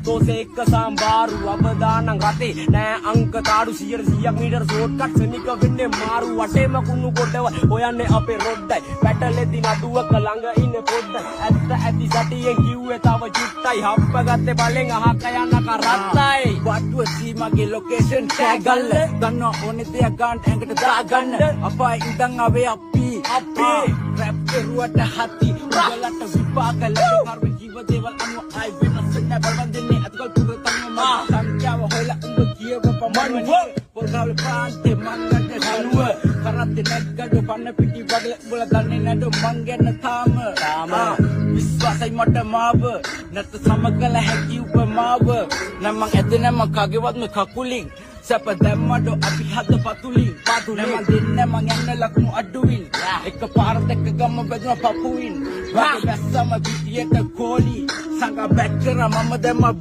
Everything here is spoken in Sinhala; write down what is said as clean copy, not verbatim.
දෝසේ එක්ක සම්බාරු අවදානම් රටේ නෑ අංක තාඩු 100ක් මීටර ෂෝට්කට් සනික වෙන්නේ මාරු වටේම කුණු කොටව හොයන්නේ අපේ රොඩ්ඩයි පැටලෙදි නඩුවක ළඟ ඉන්න පොඩ්ඩයි ඇත්ත ඇති සැටියෙන් කිව්වේ තව චුට්ටයි හප්ප ගත්තේ බලෙන් අහක යන්න කරත්තයි වටුව සීමගේ ලොකේෂන් ටැග් අල්ල ගන්න ඕනේ දෙයක් ගන්න ඇඟට දාගන්න අපයි ඉඳන් ආවේ අපි රැප් කරුවට හති උගලට විපාක ලැබෙ කර්ම ජීව දේවල් අනු ආයි වෙනස් නැබල් වන්දනේ අතකල් පුරතම මම සංඛ්‍යාව හොයලා උඹ කියව පමණ පොල්ගාවල ප්‍රාන්තේ මංගට සනුව කරත්තේ නැග්ගඩ පන්න පිටි වගේ උඹල දන්නේ නැඩ මං ගැන තාම විශ්වාසයි මට මාව නැත් සමගල හැකි උපමාව නම් මං ඇදෙන මං කගේවත්ම කකුලින් සැප දැම්මඩ අපි හද පතුලින් මම දෙන්න මං යන්න ලකුණු අඩුවින් එක පාර දෙක ගම බෙදුන පපුවින් වගේ බැස්සම විදියට කෝලි සංග බැක්කර මම දැම්ම